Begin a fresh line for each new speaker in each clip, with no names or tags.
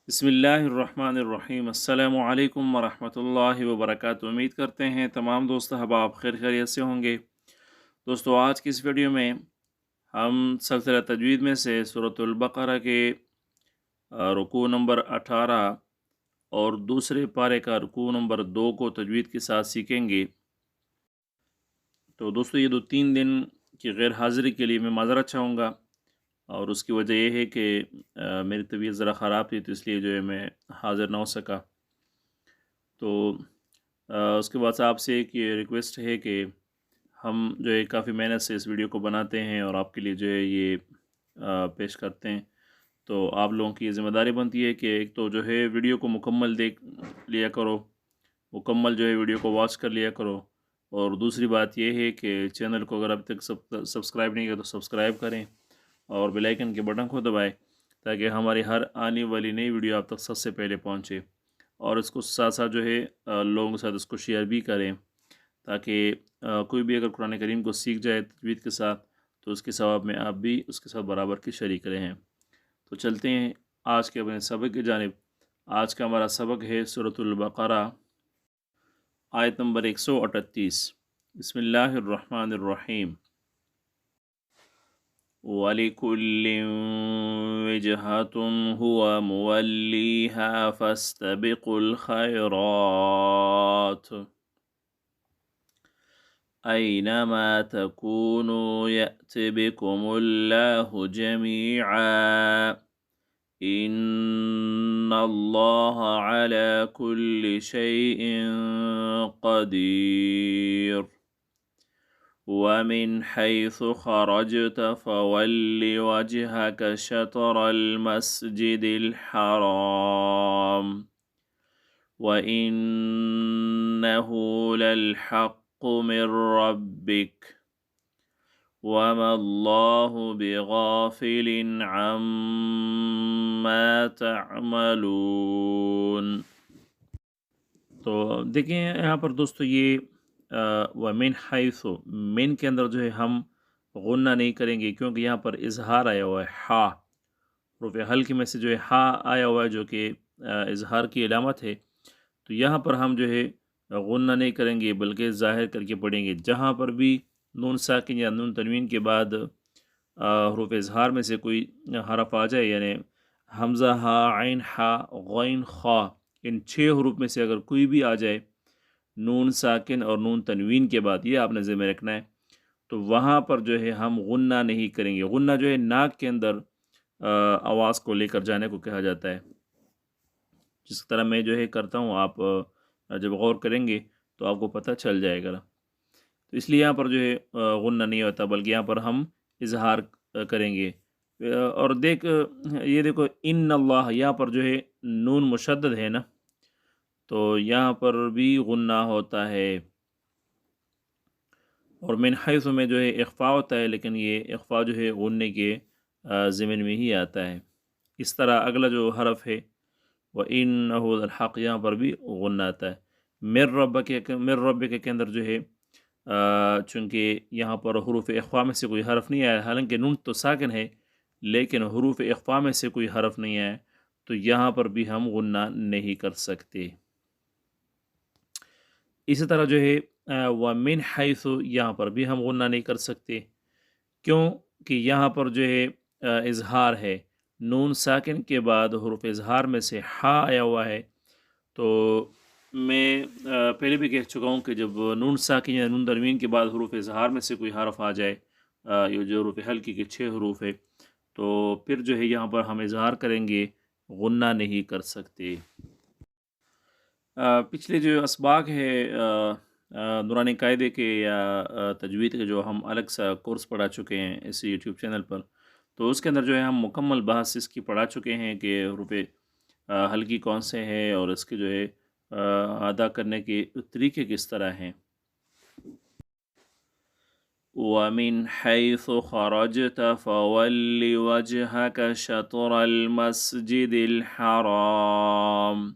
बिस्मिल्लाहिर्रहमानिर्रहीम। अस्सलामु अलैकुम वरहमतुल्लाहि वबरकातुहू। उम्मीद करते हैं तमाम दोस्त अहबाब खैर खैरियत से होंगे। दोस्तों, आज की इस वीडियो में हम सिलसिला तजवीद में से सूरतुल बक़रा के रुकू नंबर 18 और दूसरे पारे का रुकू नंबर 2 को तजवीद के साथ सीखेंगे। तो दोस्तों, ये 2-3 दिन की गैर हाज़िरी के लिए मैं माज़रत चाहूँगा, और उसकी वजह यह है कि मेरी तबीयत ज़रा ख़राब थी, तो इसलिए जो है मैं हाज़िर ना हो सका। तो उसके बाद से आपसे एक ये रिक्वेस्ट है कि हम जो है काफ़ी मेहनत से इस वीडियो को बनाते हैं और आपके लिए जो है ये पेश करते हैं। तो आप लोगों की ये ज़िम्मेदारी बनती है कि एक तो जो है वीडियो को मुकम्मल देख लिया करो, मुकम्मल जो है वीडियो को वॉच कर लिया करो, और दूसरी बात ये है कि चैनल को अगर अभी तक सब्सक्राइब नहीं किया तो सब्सक्राइब करें और बेल आइकन के बटन को दबाएं, ताकि हमारी हर आने वाली नई वीडियो आप तक सबसे पहले पहुंचे। और इसको साथ साथ जो है लोगों के साथ इसको शेयर भी करें, ताकि कोई भी अगर कुरान करीम को सीख जाए तजवीद के साथ, तो उसके सवाब में आप भी उसके साथ बराबर की शरीक रहे हैं। तो चलते हैं आज के अपने सबक की जानिब। आज का हमारा सबक है सूरतुल बक़रा, आयत नंबर 138। बिस्मिल्लाहिर्रहमानिर्रहीम। वलिकुल्लिन वजहतुन हुवा मुवल्लीहा फस्तबिकुल खैरात ऐनमा तकूनु यअति बिकुमुल्लाहु जमीआ इन्नल्लाह अला कुल्लि शैइन क़दीर वमिन हैसु खरजत फवल्लि वजहक शतरल मस्जिदिल हराम वइन्नहु लल्हक़्क़ु मिर रब्बिक वमल्लाहु बिगाफिलिन अम्मा तअमलून। तो देखिए यहाँ पर दोस्तों, ये वमिन हैसु, मिन के अंदर जो है हम गुन्ना नहीं करेंगे, क्योंकि यहाँ पर इजहार आया हुआ है। हा रुफ़ हल्क में से जो है हा आया हुआ है, जो कि इजहार की अलामत है। तो यहाँ पर हम जो है गुन्ना नहीं करेंगे, बल्कि ज़ाहिर करके पढ़ेंगे। जहाँ पर भी नून साकिन या नून तनवीन के बाद हरूफ इजहार में से कोई हरफ आ जाए, यानी हमज़ा, हा, आइन, हा, गैन, खा, इन 6 हरूफ में से अगर कोई भी आ जाए नून साकिन और नून तनवीन के बाद, ये आपने ज़हन में रखना है। तो वहाँ पर जो है हम गुन्ना नहीं करेंगे। गुन्ना जो है नाक के अंदर आवाज़ को लेकर जाने को कहा जाता है। जिस तरह मैं जो है करता हूँ, आप जब गौर करेंगे तो आपको पता चल जाएगा। तो इसलिए यहाँ पर जो है गुन्ना नहीं होता, बल्कि यहाँ पर हम इजहार करेंगे। और ये देखो, इन्नल्लाह, यहाँ पर जो है नून मुशद्दद है ना, तो यहाँ पर भी गुन्ना होता है। और मिन हैसु में जो है इख्फ़ा होता है, लेकिन ये इख्फ़ा जो है गुन्ने के ज़िमन में ही आता है। इस तरह अगला जो हरफ है व इन्नहु लल हक़, यहाँ पर भी गुन्ना आता है। मिर रब्बिक के अंदर जो है चूँकि यहाँ पर हुरूफ़ इख्फ़ा में से कोई हरफ नहीं आया, हालांकि नून तो साकिन है, लेकिन हुरूफ़ इख्फ़ा में से कोई हरफ नहीं आया, तो यहाँ पर भी हम गुन्ना नहीं कर सकते। इसी तरह जो है व मिन हैसु, यहाँ पर भी हम गुन्ना नहीं कर सकते, क्योंकि यहाँ पर जो है इजहार है। नून साकिन के बाद हुरूफ़ इजहार में से हा आया हुआ है। तो मैं पहले भी कह चुका हूँ कि जब नून साकिन या नून तनवीन के बाद हुरूफ़ इजहार में से कोई हरफ आ जाए, ये जो हुरूफ़ हल्की के 6 हरूफ है, तो फिर जो है यहाँ पर हम इजहार करेंगे, गुन्ना नहीं कर सकते। पिछले जो असबाक है नुरानी कायदे के या तजवीद के, जो हम अलग सा कोर्स पढ़ा चुके हैं इस यूट्यूब चैनल पर, तो उसके अंदर जो है हम मुकम्मल बहस इसकी पढ़ा चुके हैं कि हरूफ़ हल्की कौन से हैं और इसके जो है अदा करने के तरीके किस तरह हैं। वमिन हैसु खरजत फवल्लि वजहक शतरल मस्जिदिल हराम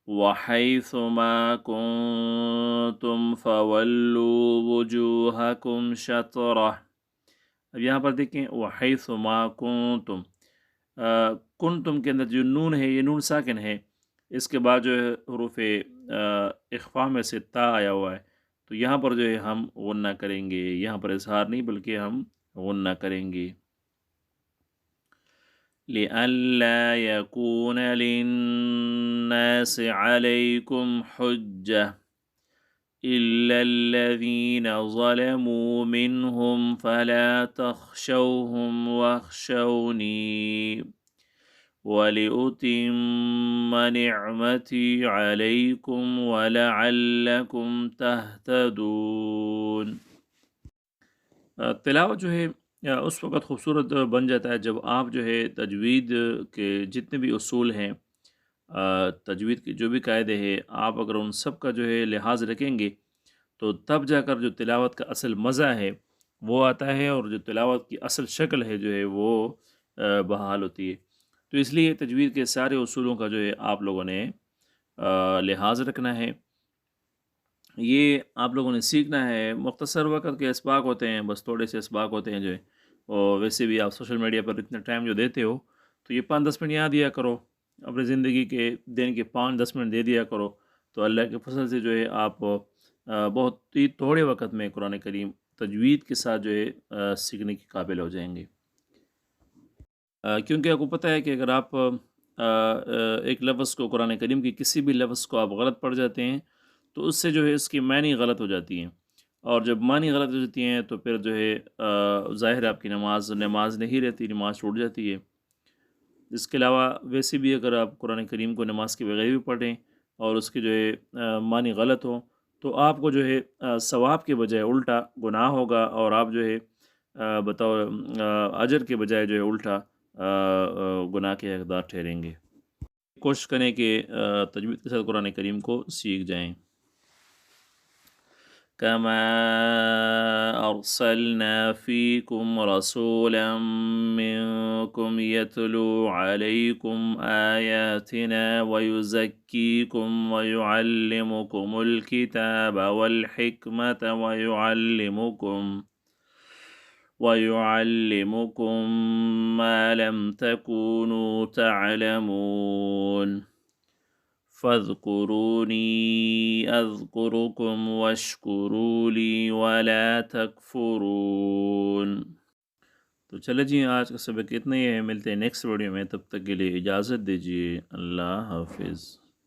वहैसुमा कुन्तुम फवल्लू वुजूहकुम शतरह। अब यहाँ पर देखें, वहैसुमा कुन्तुम, کن تم کے اندر جو نون ہے یہ نون ساکن ہے، اس کے بعد جو ہے حروف اخفا میں سے تا آیا ہوا ہے، تو یہاں پر جو ہے ہم غنہ کریں گے، یہاں پر اظہار نہیں بلکہ ہم غنہ کریں گے۔ لئلا يكون للناس عليكم حجة إلا الذين ظلموا منهم فلا تخشوهم واخشوني ولأتم نعمتي عليكم ولعلكم تهتدون۔ تلاوت جو ہے اس وقت خوبصورت بن جاتا ہے جب آپ جو ہے تجوید کے جتنے بھی اصول ہیں، تجوید کے جو بھی قاعدے ہیں، آپ اگر ان سب کا جو ہے لحاظ رکھیں گے تو تب جا کر جو تلاوت کا اصل مزہ ہے وہ آتا ہے، اور جو تلاوت کی اصل شکل ہے جو ہے وہ بحال ہوتی ہے۔ تو اس لیے تجوید کے سارے اصولوں کا جو ہے آپ لوگوں نے لحاظ رکھنا ہے، یہ آپ لوگوں نے سیکھنا ہے۔ مختصر وقت کے اسباق ہوتے ہیں، بس تھوڑے سے اسباق ہوتے ہیں جو ہے، اور ویسے بھی آپ سوشل میڈیا پر اتنا ٹائم جو دیتے ہو تو یہ 5-10 منٹ یاد دیا کرو، اپنی زندگی کے دن کے 5-10 منٹ دے دیا کرو، تو اللہ کے فضل سے جو ہے آپ بہت ہی تھوڑے وقت میں قرآن کریم تجوید کے ساتھ جو ہے سیکھنے کے قابل ہو جائیں گے۔ کیونکہ آپ کو پتہ ہے کہ اگر آپ ایک لفظ کو، قرآن کریم کی کسی بھی لفظ کو آپ غلط پڑھ جاتے ہیں تو اس سے جو ہے اس کی معنی غلط ہو جاتی ہیں، اور جب معنی غلط ہو جاتی ہیں تو پھر جو ہے ظاہر آپ کی نماز نہیں رہتی، نماز ٹوٹ جاتی ہے۔ اس کے علاوہ ویسے بھی اگر آپ قرآن کریم کو نماز کے بغیر بھی پڑھیں اور اس کے جو ہے معنی غلط ہو تو آپ کو جو ہے ثواب کے بجائے الٹا گناہ ہوگا، اور آپ جو ہے بطور اجر کے بجائے جو ہے الٹا گناہ کے حقدار ٹھہریں گے۔ کوشش کریں کہ تجوید کے ساتھ قرآن کریم کو سیکھ جائیں۔ كما أرسلنا فيكم رسولا منكم يتلو عليكم آياتنا ويزكيكم ويعلمكم الكتاب والحكمة ويعلمكم ما لم تكونوا تعلمون فاذكروني أذكركم واشكروا لي ولا تكفرون۔ تو چلے جی، آج کا سبق اتنا ہی ہے، ملتے ہیں نیکسٹ ویڈیو میں، تب تک کے لیے اجازت دیجیے، اللہ حافظ۔